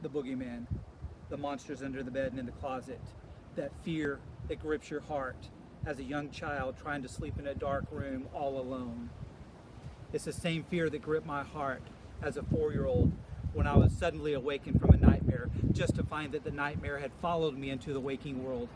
the boogeyman, the monsters under the bed and in the closet, that fear that grips your heart as a young child trying to sleep in a dark room all alone. It's the same fear that gripped my heart as a 4-year-old when I was suddenly awakened from a nightmare, just to find that the nightmare had followed me into the waking world.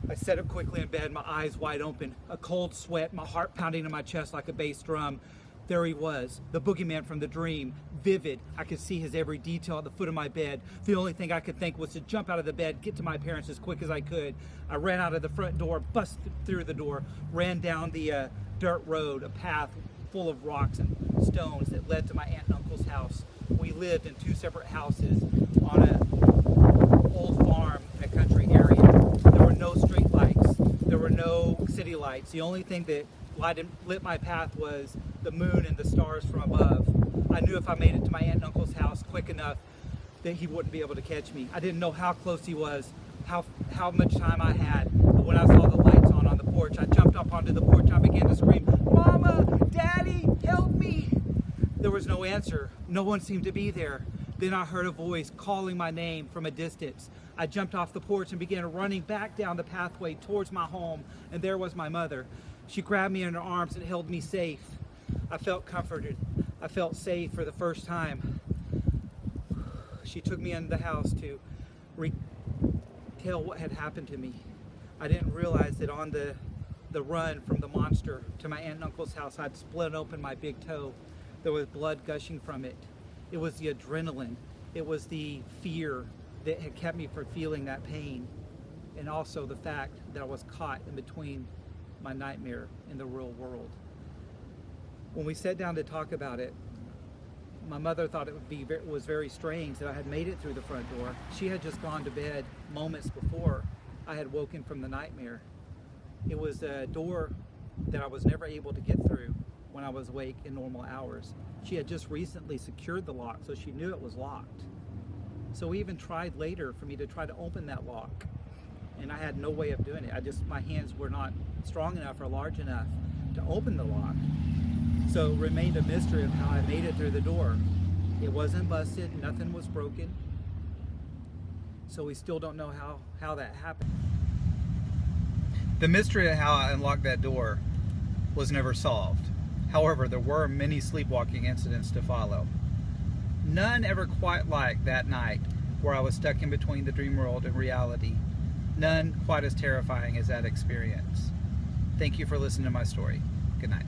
I sat up quickly in bed, my eyes wide open, a cold sweat, my heart pounding in my chest like a bass drum. There he was, the boogeyman from the dream, vivid. I could see his every detail at the foot of my bed. The only thing I could think was to jump out of the bed, get to my parents as quick as I could. I ran out of the front door, busted through the door, ran down the dirt road, a path full of rocks and stones that led to my aunt and uncle's house. We lived in 2 separate houses on an old farm in a country area. There were no street lights. There were no city lights. The only thing that lit my path was the moon and the stars from above. I knew if I made it to my aunt and uncle's house quick enough that he wouldn't be able to catch me. I didn't know how close he was, how much time I had, but when I saw the lights on the porch, I jumped up onto the porch and I began to scream, "Mama, Daddy, help me!" There was no answer. No one seemed to be there. Then I heard a voice calling my name from a distance. I jumped off the porch and began running back down the pathway towards my home, and there was my mother. She grabbed me in her arms and held me safe. I felt comforted. I felt safe for the first time. She took me into the house to retell what had happened to me. I didn't realize that on the run from the monster to my aunt and uncle's house, I'd split open my big toe. There was blood gushing from it. It was the adrenaline. It was the fear that had kept me from feeling that pain. And also the fact that I was caught in between my nightmare and the real world. When we sat down to talk about it, my mother thought it was very strange that I had made it through the front door. She had just gone to bed moments before I had woken from the nightmare. It was a door that I was never able to get through when I was awake in normal hours. She had just recently secured the lock, so she knew it was locked. So we even tried later for me to try to open that lock, and I had no way of doing it. My hands were not strong enough or large enough to open the lock. So it remained a mystery of how I made it through the door. It wasn't busted, nothing was broken. So we still don't know how that happened. The mystery of how I unlocked that door was never solved. However, there were many sleepwalking incidents to follow. None ever quite like that night where I was stuck in between the dream world and reality. None quite as terrifying as that experience. Thank you for listening to my story. Good night.